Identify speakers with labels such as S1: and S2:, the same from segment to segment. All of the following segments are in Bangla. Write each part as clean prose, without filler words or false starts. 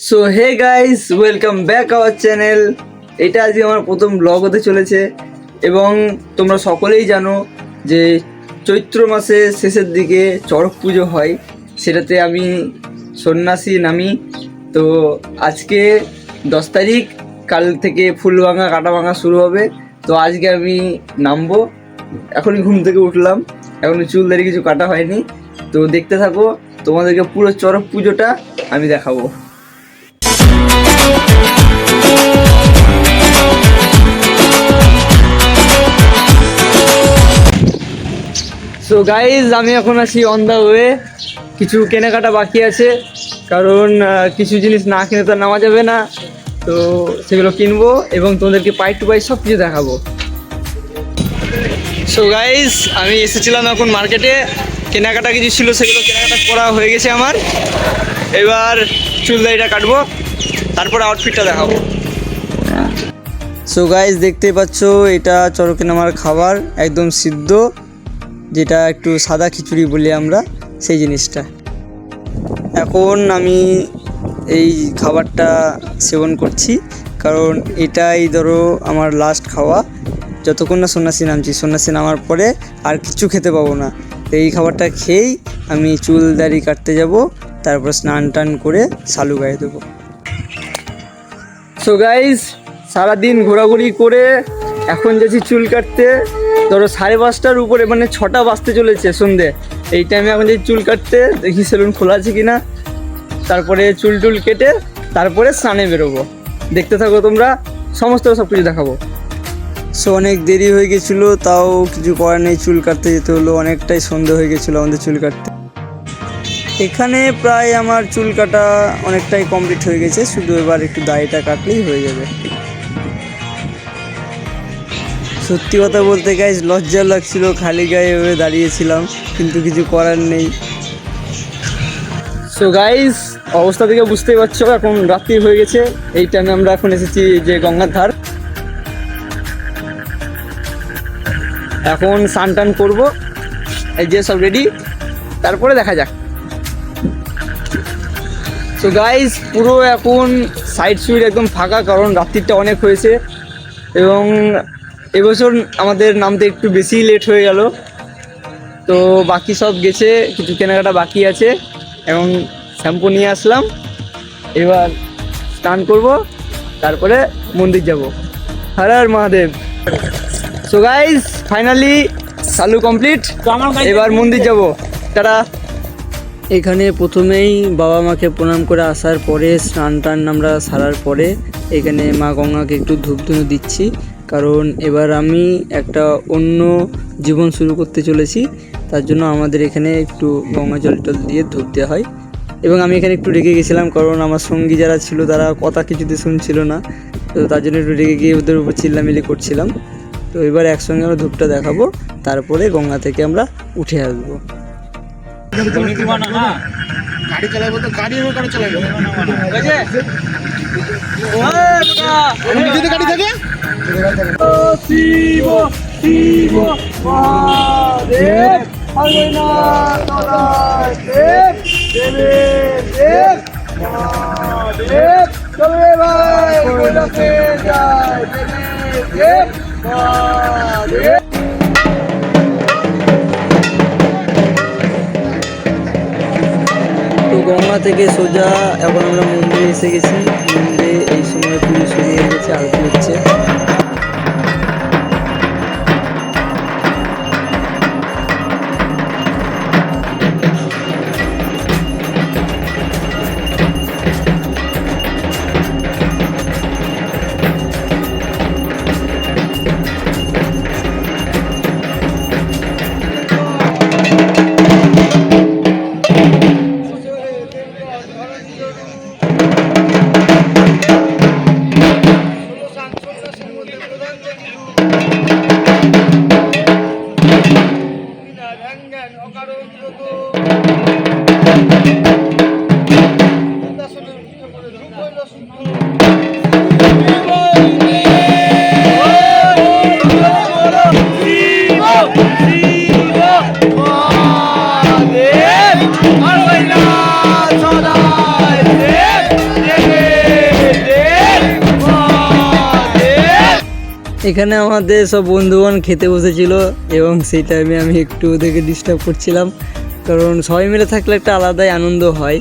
S1: So hey guys, welcome back our channel. এটা আজকে আমার প্রথম ব্লগ হতে চলেছে এবং তোমরা সকলেই জানো যে চৈত্র মাসের শেষের দিকে চড়ক পুজো হয়, সেটাতে আমি সন্ন্যাসী নামি। তো আজকে 10 তারিখ, কাল থেকে ফুল ভাঙা কাটা ভাঙা শুরু হবে। তো আজকে আমি নামবো, এখনই ঘুম থেকে উঠলাম, এখনই চুল দাড়ি কিছু কাটা হয়নি। তো দেখতে থাকো, তোমাদেরকে পুরো চড়ক পুজোটা আমি দেখাবো। সো গাইজ, আমি এখন আছি অন দ্য ওয়ে। কিছু কেনাকাটা বাকি আছে, কারণ কিছু জিনিস না কিনে তো নেওয়া যাবে না। তো সেগুলো কিনবো এবং তোমাদেরকে পাই টু পাই সব কিছু দেখাবো। সো গাইজ, আমি এসেছিলাম এখন মার্কেটে, কেনাকাটা কিছু ছিল সেগুলো কেনাকাটা করা হয়ে গেছে আমার। এবার চুল দাড়িটা কাটবো, তারপরে আউটফিটটা দেখাবো। সো গাইজ, দেখতেই পাচ্ছ এটা চড়কে নামার খাবার, একদম সিদ্ধ, যেটা একটু সাদা খিচুড়ি বলি আমরা, সেই জিনিসটা। এখন আমি এই খাবারটা সেবন করছি, কারণ এটাই ধরো আমার লাস্ট খাওয়া। যতক্ষণ না সন্ন্যাসী নামছি, সন্ন্যাসী নামার পরে আর কিছু খেতে পাবো না। তো এই খাবারটা খেয়েই আমি চুল দাড়ি কাটতে যাব, তারপর স্নান টান করে শালু গায়ে দেবো। সো গাইজ, সারাদিন ঘোরাঘুরি করে এখন যাচ্ছি চুল কাটতে। ধরো 5:30টার উপরে, মানে 6টা বাজতে চলেছে সন্ধে। এই টাইমে এখন যাচ্ছি চুল কাটতে, দেখি সেলুন খোলা আছে কিনা, তারপরে চুল টুল কেটে তারপরে স্নানে বেরোবো। দেখতে থাকো তোমরা, সমস্ত সব কিছু দেখাবো। সো অনেক দেরি হয়ে গেছিলো, তাও কিছু করার নেই, চুল কাটতে যেতে হলো। অনেকটাই সন্ধে হয়ে গেছিলো আমাদের চুল কাটতে। এখানে প্রায় আমার চুল কাটা অনেকটাই কমপ্লিট হয়ে গেছে, শুধু এবার একটু দাড়িটা কাটলেই হয়ে যাবে। সত্যি কথা বলতে গাইজ, লজ্জা লাগছিল, খালি গায়ে হয়ে দাঁড়িয়েছিলাম, কিন্তু কিছু করার নেই। সো গাইজ, অবস্থা থেকে বুঝতেই পারছো এখন রাত্রি হয়ে গেছে। এই টাইমে আমরা এখন এসেছি যে গঙ্গার ধার। এখন স্নান টান করবো, এই যে সব রেডি, তারপরে দেখা যাক। সো গাইজ, পুরো এখন সাইড সুইড একদম ফাঁকা, কারণ রাত্রিটা অনেক হয়েছে এবং এবছর আমাদের নামতে একটু বেশি লেট হয়ে গেল। তো বাকি সব গেছে, কিছু কেনাকাটা বাকি আছে। এবং শ্যাম্পু নিয়ে আসলাম, এবার স্নান করব, তারপরে মন্দির যাব। Har Har Mahadev. So guys, finally চালু কমপ্লিট, এবার মন্দির যাব। তারা এখানে প্রথমেই বাবা মাকে প্রণাম করে আসার পরে স্নান টান আমরা সারার পরে এখানে মা গঙ্গাকে একটু ধূপধুনো দিচ্ছি, কারণ এবার আমি একটা অন্য জীবন শুরু করতে চলেছি। তার জন্য আমাদের এখানে একটু গঙ্গা জল টল দিয়ে ধূপ দেওয়া হয়। এবং আমি এখানে একটু রেগে গেছিলাম, কারণ আমার সঙ্গী যারা ছিল তারা কথা কিছুতে শুনছিল না, তো তার জন্য একটু রেগে গিয়ে ওদের উপর চিল্লামিলি করছিলাম। তো এবার একসঙ্গে আমরা ধূপটা দেখাবো, তারপরে গঙ্গা থেকে আমরা উঠে আসবো।
S2: গাড়ি চালাবো তো গাড়ি চালাবো, যদি গাড়ি থাকে।
S1: শিব শিব মহাদেব, দেব দেব মহাদেব, চলে ভাই গোলাপে যায়, দেব মহাদেব। তো গঙ্গা থেকে সোজা এখন আমরা মন্দিরে এসে গেছি। মন্দিরে এই সময় পুজো শুরু হয়ে গেছে, আরতি হচ্ছে। এখানে আমাদের সব বন্ধুগণ খেতে বসেছিল এবং সেই টাইমে আমি একটু ওদেরকে ডিস্টার্ব করছিলাম, কারণ সবাই মিলে থাকলে একটা আলাদাই আনন্দ হয়।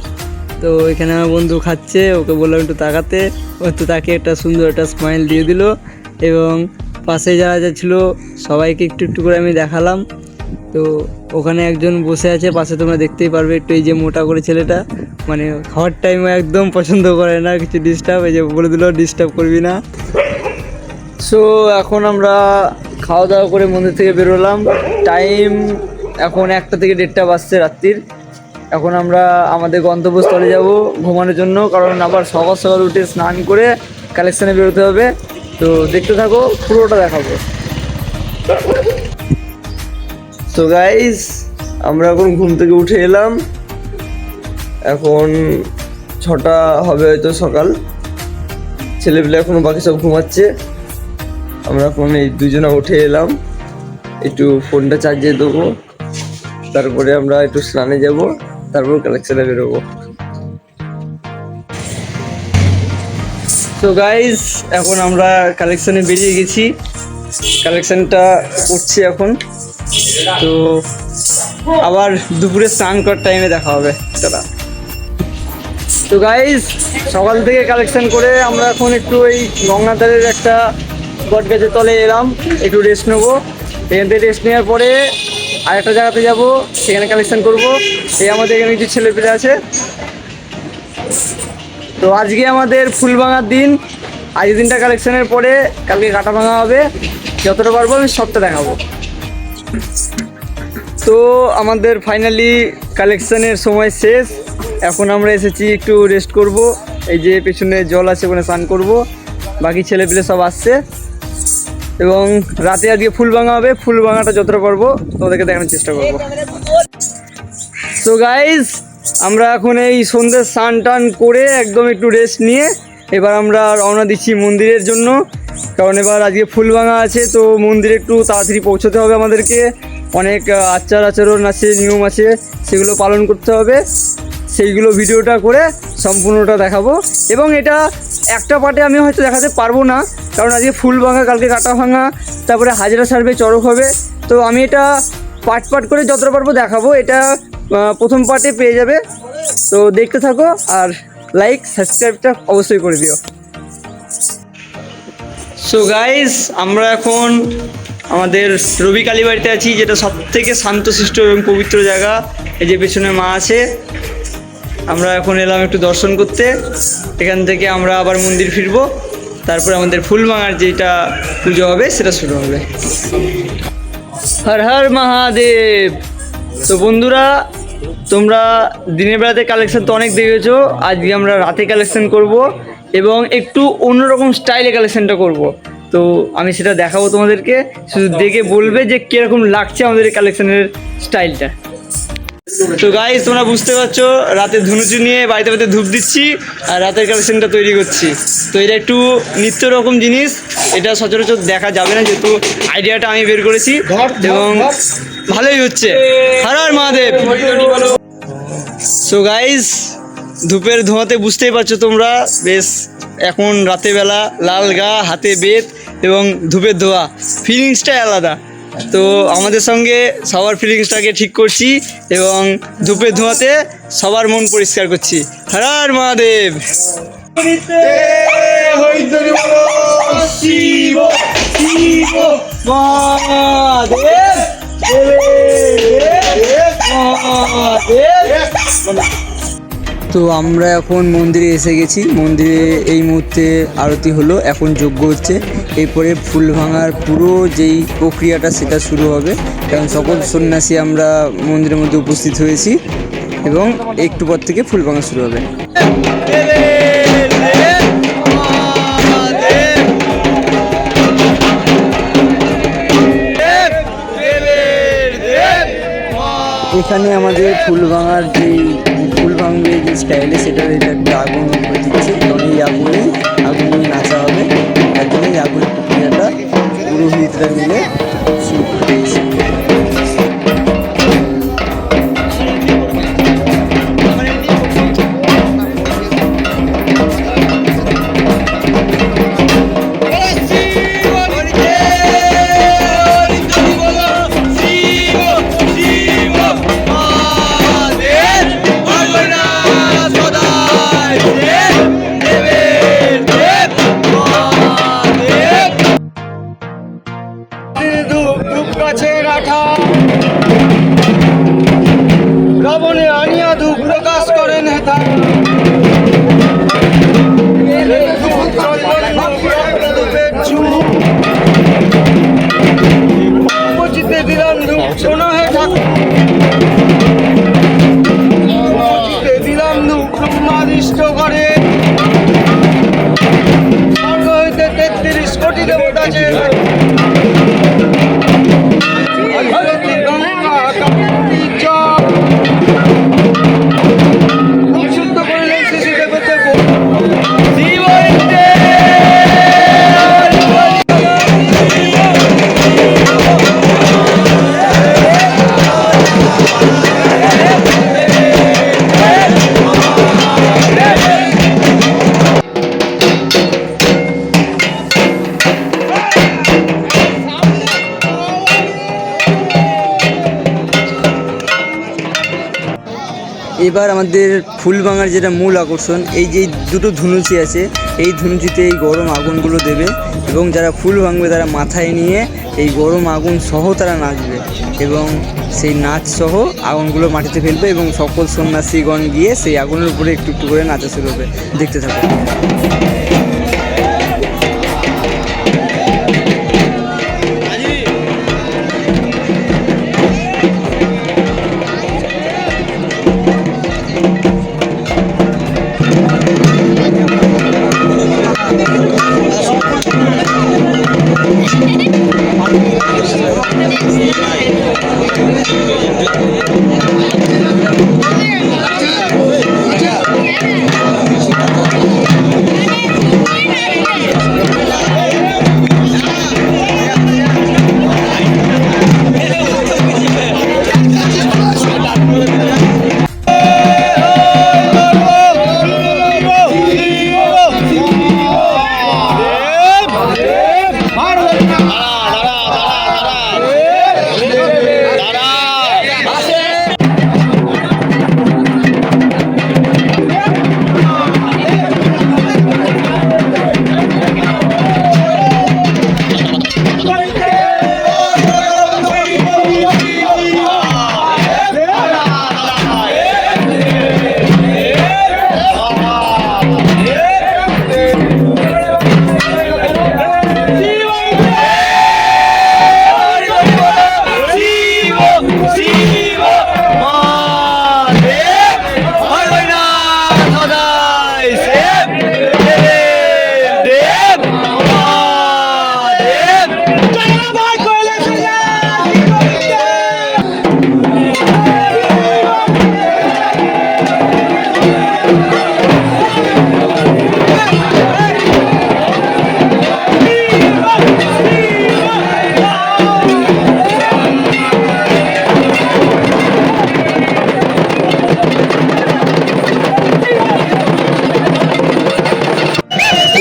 S1: তো এখানে আমার বন্ধু খাচ্ছে, ওকে বললাম একটু তাকাতে, ও তো তাকে একটা সুন্দর একটা স্মাইল দিয়ে দিল এবং পাশে যারা যা ছিল সবাইকে একটু একটু করে আমি দেখালাম। তো ওখানে একজন বসে আছে পাশে, তোমরা দেখতেই পারবে, একটু এই যে মোটা করে ছেলেটা, মানে খাওয়ার টাইমে একদম পছন্দ করে না কিছু ডিস্টার্ব, এই যে বলে দিল ডিস্টার্ব করবি না। সো এখন আমরা খাওয়া দাওয়া করে মন্দির থেকে বেরোলাম। টাইম এখন 1টা থেকে 1:30 বাজছে রাত্রির। এখন আমরা আমাদের গন্তব্যস্থলে যাব ঘুমানোর জন্য, কারণ আবার সকাল সকাল উঠে স্নান করে কালেকশানে বেরোতে হবে। তো দেখতে থাকো, পুরোটা দেখাবো। তো গাইস, আমরা এখন ঘুম থেকে উঠে এলাম। এখন 6টা হবে হয়তো সকাল। ছেলেপিলে এখনো বাকি সব ঘুমাচ্ছে। আমরা এখন এই দুজনে উঠে এলাম, একটু ফোনটা চার্জে দেবো, তারপরে আমরা একটু স্নানে যাব, তারপর কালেকশানে বেরোবো। তো গাইস, এখন আমরা কালেকশানে বেরিয়ে গেছি, কালেকশানটা করছি এখন। তো আবার দুপুরে স্নান করার টাইমে দেখা হবে। টাটা। তো গাইস, সকাল থেকে কালেকশন করে আমরা এখন একটু এই গঙ্গাধারের একটা বট গাছের তলে এলাম, একটু রেস্ট নেবো। এখান থেকে রেস্ট নেওয়ার পরে আরেকটা জায়গাতে যাব, সেখানে কালেকশন করব। এই আমাদের এখানে কিছু ছেলেপেলে আছে। তো আজকে আমাদের ফুল ভাঙার দিন। আজ দিনটা কালেকশনের পরে কালকে কাটা ভাঙা হবে। যতটা পারবো আমি সবটা দেখাবো। তো আমাদের ফাইনালি কালেকশনের সময় শেষ। এখন আমরা এসেছি একটু রেস্ট করব। এই যে পেছনে জল আছে, ওখানে স্নান করব। বাকি ছেলেপিলে সব আসছে এবং রাতে আজকে ফুল ভাঙা হবে। ফুল ভাঙাটা যতটা পারবো তোমাদেরকে দেখানোর চেষ্টা করব। তো গাইজ, আমরা এখন এই সন্ধ্যে স্নান টান করে একদম একটু রেস্ট নিয়ে এবার আমরা রওনা দিচ্ছি মন্দিরের জন্য, কারণ এবার আজকে ফুল ভাঙা আছে। তো মন্দিরে একটু তাড়াতাড়ি পৌঁছতে হবে আমাদেরকে। অনেক আচার আচরণ আছে, নিয়ম আছে, সেগুলো পালন করতে হবে। সেইগুলো ভিডিওটা করে সম্পূর্ণটা দেখাবো। এবং এটা একটা পার্টে আমি হয়তো দেখাতে পারবো না, কারণ আজকে ফুল ভাঙা, কালকে কাটা ভাঙা, তারপরে হাজরা সার্ভে, চড়ক হবে। তো আমি এটা পার্ট পার্ট করে যতটা পারবো দেখাবো। এটা প্রথম পার্টে পেয়ে যাবে। তো দেখতে থাকো আর লাইক সাবস্ক্রাইবটা অবশ্যই করে দিও। সো গাইস, আমরা এখন আমাদের রবি কালী বাড়িতে আছি, যেটা সব থেকে শান্তশিষ্ট এবং পবিত্র জায়গা। এই যে পেছনে মা আছে। আমরা এখন এলাম একটু দর্শন করতে। এখান থেকে আমরা আবার মন্দির ফিরবো, তারপরে আমাদের ফুল ভাঙার যেটা পুজো হবে সেটা শুরু হবে। হর হর মহাদেব। তো বন্ধুরা, তোমরা দিনের বেলাতে কালেকশন তো অনেক দেখেছো, আজকে আমরা রাতে কালেকশন করব এবং একটু অন্যরকম স্টাইলে কালেকশনটা করব। তো আমি সেটা দেখাবো তোমাদেরকে, শুধু দেখে বলবে যে কীরকম লাগছে আমাদের এই কালেকশনের স্টাইলটা। তো গাইস, তোমরা বুঝতে পারছো, রাতে ধুনুচু নিয়ে বাড়িতে বাড়িতে ধূপ দিচ্ছি আর রাতের কালেকশনটা তৈরি করছি। তো এটা একটু নিত্য রকম জিনিস, এটা সচরাচর দেখা যাবে না, যেহেতু আইডিয়াটা আমি বের করেছি এবং ভালোই হচ্ছে। হর হর মহাদেব। সো গাইস, ধূপের ধোঁয়াতে বুঝতেই পারছো তোমরা, বেশ এখন রাতের বেলা, লাল গা, হাতে বেত এবং ধূপের ধোঁয়া, ফিলিংসটাই আলাদা। তো আমাদের সঙ্গে সবার ফিলিংসটাকে ঠিক করছি এবং ধূপের ধোঁয়াতে সবার মন পরিষ্কার করছি। হর হর মহাদেব। শিব শিব মহাদেব, তো আমরা এখন মন্দিরে এসে গেছি। মন্দিরে এই মুহূর্তে আরতি হলো, এখন যজ্ঞ হচ্ছে। এরপরে ফুল ভাঙার পুরো যেই প্রক্রিয়াটা সেটা শুরু হবে, কারণ সকল সন্ন্যাসী আমরা মন্দিরের মধ্যে উপস্থিত হয়েছি এবং একটু পর থেকে ফুল ভাঙা শুরু হবে। এখানে আমাদের ফুল ভাঙার যে ফুল ভাঙবে যে স্টাইলে, সেটার এটা একটা আগুন করে দিচ্ছে, এবং এই আগুনে নাচা হবে। তার জন্য এই আগুনের প্রক্রিয়াটা পুরোহিতরা মিলে শুরু করে দিয়েছে। দিলাম ধূপ শোনো হে ঠাকুর, দিলাম ধূপ ব্রহ্মাদিষ্ট করে, স্বর্গ হইতে 33 কোটি দেবতা চেয়ে গঙ্গা কামরূপী জল পরিশুদ্ধ করিলেন শিশু দেবতা শিব হইতে। এবার আমাদের ফুলবাঙার যেটা মূল আকর্ষণ, এই যে দুটো ধুনুচি আছে, এই ধুনুচিতে এই গরম আগুনগুলো দেবে এবং যারা ফুল ভাঙবে তারা মাথায় নিয়ে এই গরম আগুন সহ তারা নাচবে এবং সেই নাচ সহ আগুনগুলো মাটিতে ফেলবে এবং সকল সন্ন্যাসীগণ গিয়ে সেই আগুনের উপরে একটু একটু করে নাচা শুরু হবে। দেখতে থাকো।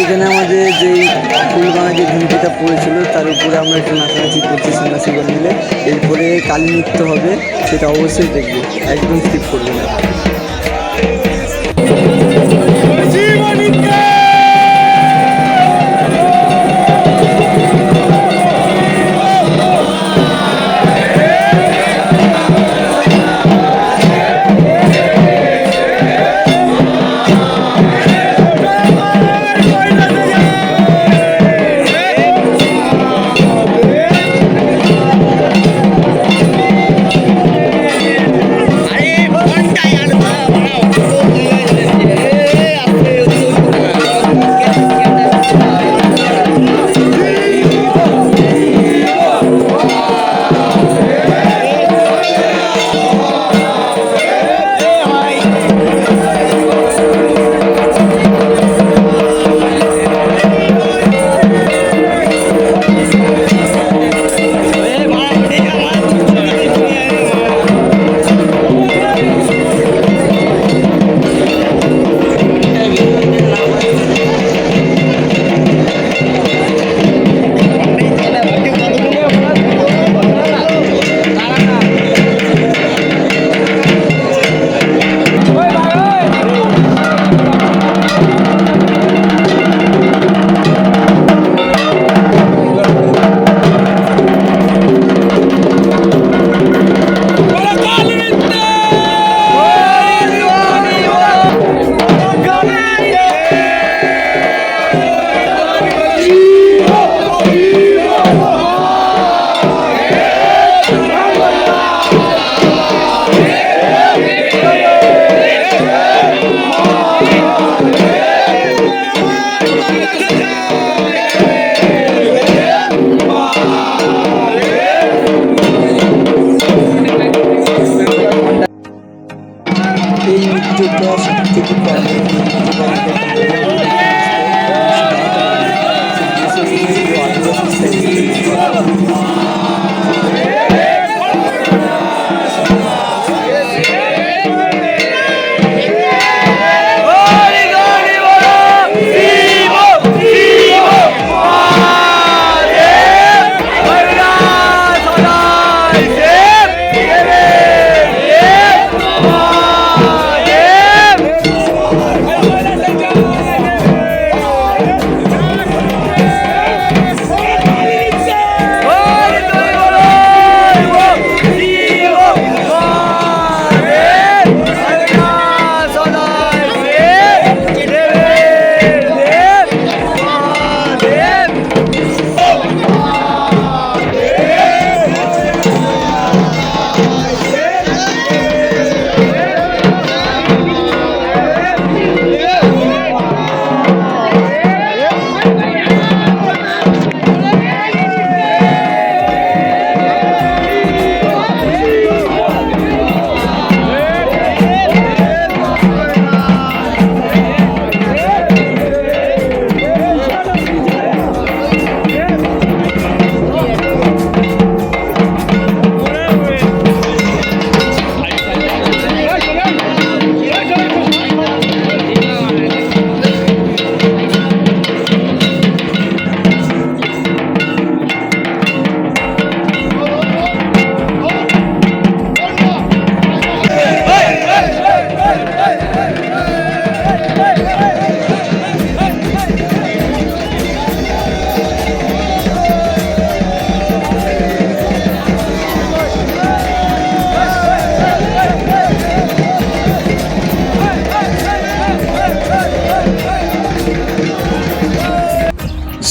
S1: এখানে আমাদের যেই ফুলবাঙা যে ধুমকিটা পড়েছিল তার উপরে আমরা একটু নাচানাচি করছি সন্ন্যাসীগণ মিলে। এরপরে কালী নৃত্য হবে, সেটা অবশ্যই দেখবে, একদম স্কিপ করবে না।
S3: আরে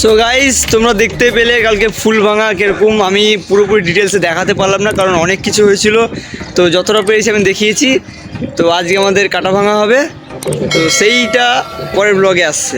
S1: সো গাইস তোমরা দেখতে পেলে কালকে ফুল ভাঙা কীরকম। আমি পুরোপুরি ডিটেলসে দেখাতে পারলাম না কারণ অনেক কিছু হয়েছিল, তো যতটা পেরেছি আমি দেখিয়েছি। তো আজকে আমাদের কাটা ভাঙা হবে, তো সেইটা পরের ব্লগে আসছে।